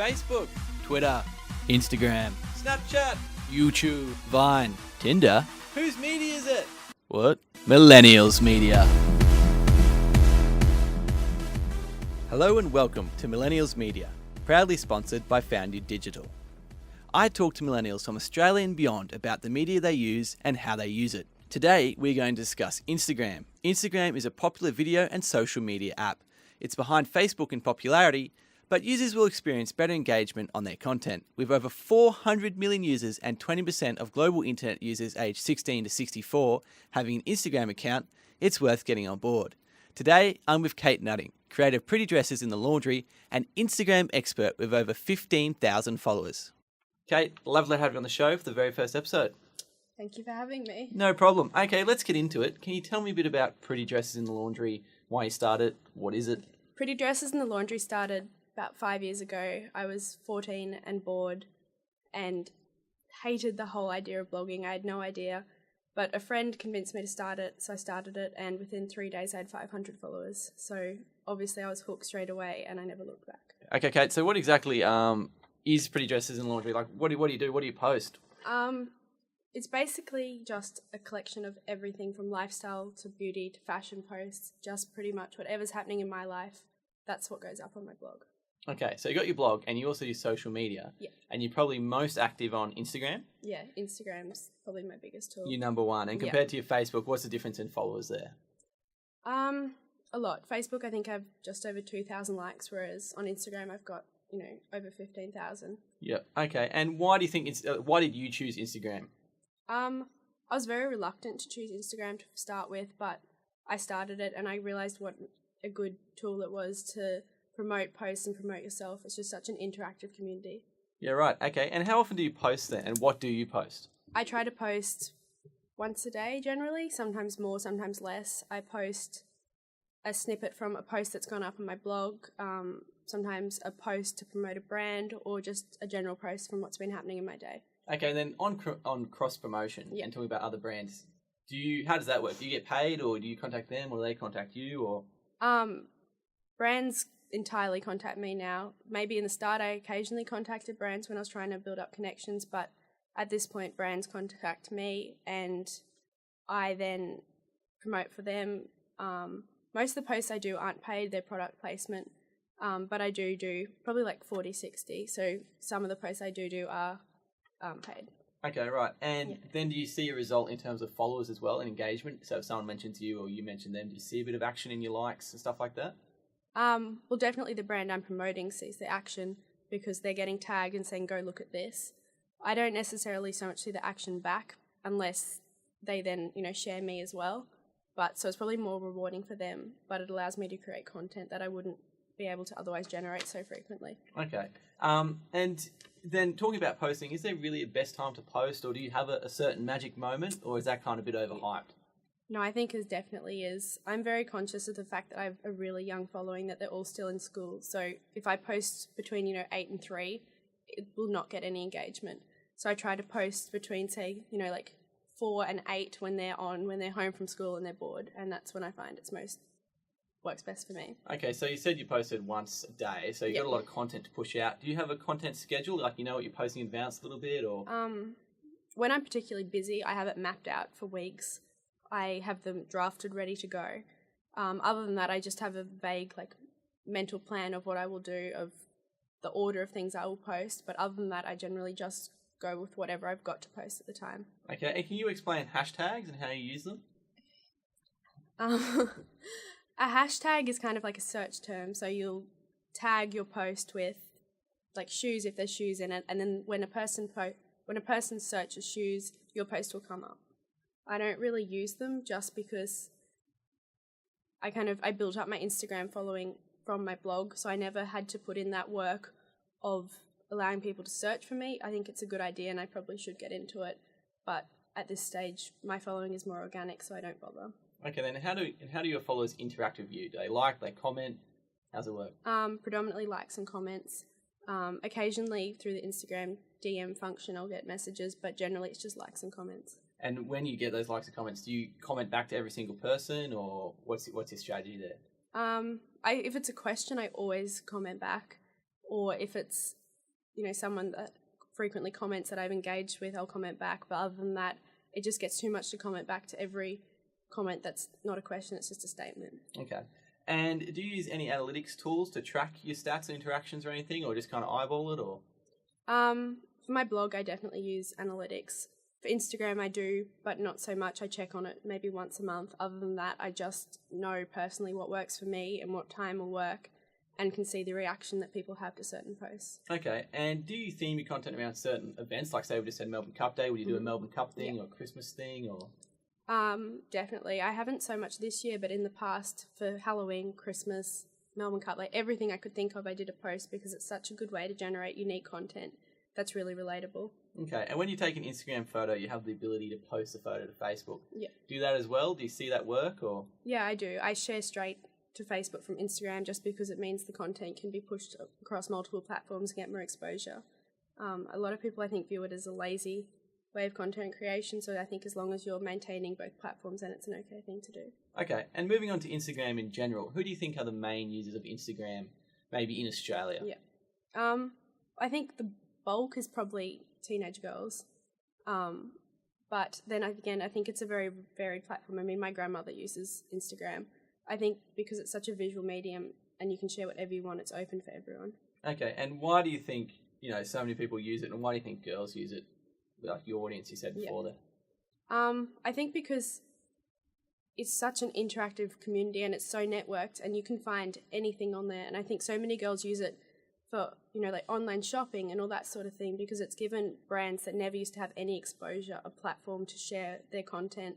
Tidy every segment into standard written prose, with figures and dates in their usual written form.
Facebook, Twitter, Instagram, Snapchat. YouTube, Vine, Tinder. Whose media is it? What? Millennials Media. Hello and welcome to Millennials Media, proudly sponsored by foundU Digital. I talk to millennials from Australia and beyond about the media they use and how they use it. Today, we're going to discuss Instagram. Instagram is a popular video and social media app. It's behind Facebook in popularity, but users will experience better engagement on their content. With over 400 million users and 20% of global internet users aged 16 to 64 having an Instagram account, it's worth getting on board. Today, I'm with Kate Nutting, creator of Pretty Dresses in the Laundry and Instagram expert with over 15,000 followers. Kate, lovely to have you on the show for the very first episode. Thank you for having me. No problem. Okay, let's get into it. Can you tell me a bit about Pretty Dresses in the Laundry, why you started, what is it? Pretty Dresses in the Laundry started about 5 years ago. I was 14 and bored and hated the whole idea of blogging. I had no idea, but a friend convinced me to start it, so I started it, and within 3 days I had 500 followers. So obviously I was hooked straight away and I never looked back. Okay, Kate, so what exactly is Pretty Dresses in the Laundry? Like, what do you do? What do you post? It's basically just a collection of everything from lifestyle to beauty to fashion posts, just pretty much whatever's happening in my life. That's what goes up on my blog. Okay, so you got your blog and you also do social media. Yeah. And you're probably most active on Instagram? Yeah, Instagram's probably my biggest tool. You're number one. And compared to your Facebook, what's the difference in followers there? A lot. Facebook, I think I have just over 2,000 likes, whereas on Instagram I've got, over 15,000. Yeah. Okay. And why do you think why did you choose Instagram? I was very reluctant to choose Instagram to start with, but I started it and I realized what a good tool it was to promote posts and promote yourself. It's just such an interactive community. Yeah, right. Okay. And how often do you post then? And what do you post? I try to post once a day generally, sometimes more, sometimes less. I post a snippet from a post that's gone up on my blog, sometimes a post to promote a brand, or just a general post from what's been happening in my day. Okay, and then on cross promotion and talking about other brands, how does that work? Do you get paid, or do you contact them, or do they contact you, or? Brands entirely contact me now. Maybe in the start I occasionally contacted brands when I was trying to build up connections, but at this point brands contact me and I then promote for them. Most of the posts I do aren't paid, they're product placement, but I do probably like 40-60, so some of the posts I do are paid. Okay, right. And then do you see a result in terms of followers as well and engagement? So if someone mentions you or you mention them, do you see a bit of action in your likes and stuff like that? Well, definitely the brand I'm promoting sees the action because they're getting tagged and saying, go look at this. I don't necessarily so much see the action back unless they then, share me as well. So it's probably more rewarding for them, but it allows me to create content that I wouldn't be able to otherwise generate so frequently. Okay. And then talking about posting, is there really a best time to post, or do you have a certain magic moment, or is that kind of a bit overhyped? No, I think it definitely is. I'm very conscious of the fact that I have a really young following, that they're all still in school. So if I post between, 8 and 3, it will not get any engagement. So I try to post between, say, like 4 and 8 when they're home from school and they're bored. And that's when I find works best for me. Okay, so you said you posted once a day, so you've got a lot of content to push out. Do you have a content schedule? Like, what you're posting in advance a little bit, or? When I'm particularly busy, I have it mapped out for weeks. I have them drafted, ready to go. Other than that, I just have a vague, mental plan of what I will do, of the order of things I will post. But other than that, I generally just go with whatever I've got to post at the time. Okay, and can you explain hashtags and how you use them? A hashtag is kind of like a search term. So you'll tag your post with, shoes if there's shoes in it. And then when a person searches shoes, your post will come up. I don't really use them just because I built up my Instagram following from my blog, so I never had to put in that work of allowing people to search for me. I think it's a good idea and I probably should get into it, but at this stage my following is more organic, so I don't bother. Okay, then how do your followers interact with you? Do they like, they comment? How's it work? Predominantly likes and comments. Occasionally through the Instagram DM function I'll get messages, but generally it's just likes and comments. And when you get those likes and comments, do you comment back to every single person, or what's your strategy there? If it's a question, I always comment back, or if it's someone that frequently comments that I've engaged with, I'll comment back. But other than that, it just gets too much to comment back to every comment that's not a question, it's just a statement. Okay. And do you use any analytics tools to track your stats and interactions or anything, or just kind of eyeball it, or? For my blog, I definitely use analytics. For Instagram, I do, but not so much. I check on it maybe once a month. Other than that, I just know personally what works for me and what time will work, and can see the reaction that people have to certain posts. Okay, and do you theme your content around certain events? Like say we just had Melbourne Cup Day, would you do a Melbourne Cup thing or Christmas thing, or? Definitely. I haven't so much this year, but in the past for Halloween, Christmas, Melbourne Cup, like everything I could think of, I did a post because it's such a good way to generate unique content that's really relatable. Okay, and when you take an Instagram photo, you have the ability to post the photo to Facebook. Yeah. Do that as well? Do you see that work, or? Yeah, I do. I share straight to Facebook from Instagram just because it means the content can be pushed across multiple platforms and get more exposure. A lot of people, I think, view it as a lazy way of content creation, so I think as long as you're maintaining both platforms, then it's an okay thing to do. Okay, and moving on to Instagram in general, who do you think are the main users of Instagram, maybe in Australia? Yeah. I think the bulk is probably teenage girls. But then again, I think it's a very varied platform. I mean, my grandmother uses Instagram. I think because it's such a visual medium and you can share whatever you want, it's open for everyone. Okay, and why do you think, so many people use it, and why do you think girls use it? Like your audience, you said before there. I think because it's such an interactive community and it's so networked and you can find anything on there. And I think so many girls use it for, like online shopping and all that sort of thing, because it's given brands that never used to have any exposure a platform to share their content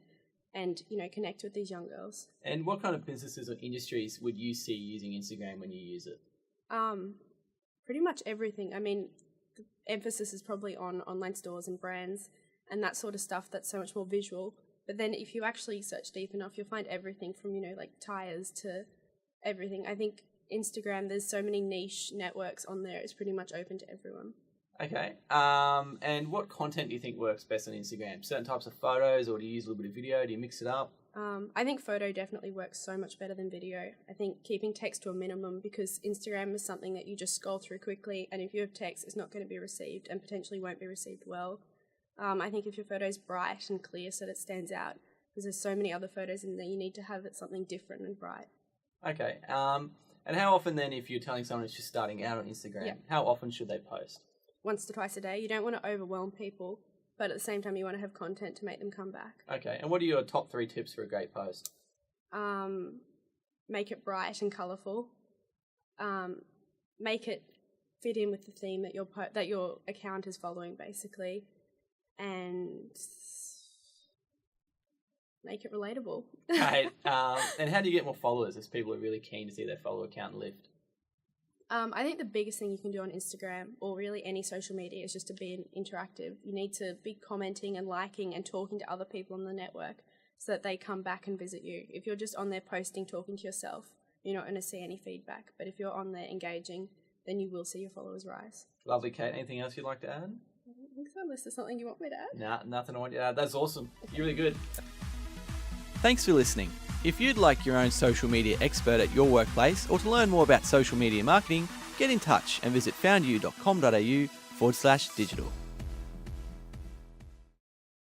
and, connect with these young girls. And what kind of businesses or industries would you see using Instagram when you use it? Pretty much everything. I mean, the emphasis is probably on online stores and brands and that sort of stuff that's so much more visual. But then if you actually search deep enough, you'll find everything from, like tires to everything. I think Instagram, there's so many niche networks on there, it's pretty much open to everyone. Okay. And what content do you think works best on Instagram? Certain types of photos, or do you use a little bit of video? Do you mix it up? I think photo definitely works so much better than video. I think keeping text to a minimum, because Instagram is something that you just scroll through quickly, and if you have text, it's not going to be received and potentially won't be received well. I think if your photo is bright and clear so that it stands out, because there's so many other photos in there, you need to have it something different and bright. Okay. And how often then, if you're telling someone it's just starting out on Instagram, how often should they post? Once to twice a day. You don't want to overwhelm people, but at the same time you want to have content to make them come back. Okay, and what are your top 3 tips for a great post? Make it bright and colourful. Make it fit in with the theme that your account is following, basically. And make it relatable. Right. And how do you get more followers if people are really keen to see their follower count lift? I think the biggest thing you can do on Instagram, or really any social media, is just to be interactive. You need to be commenting and liking and talking to other people on the network so that they come back and visit you. If you're just on there posting, talking to yourself, you're not going to see any feedback. But if you're on there engaging, then you will see your followers rise. Lovely, Kate. Anything else you'd like to add? I don't think so, unless there's something you want me to add. Nah, nothing I want you to add. That's awesome. You're really good. Thanks for listening. If you'd like your own social media expert at your workplace, or to learn more about social media marketing, get in touch and visit foundU.com.au/digital.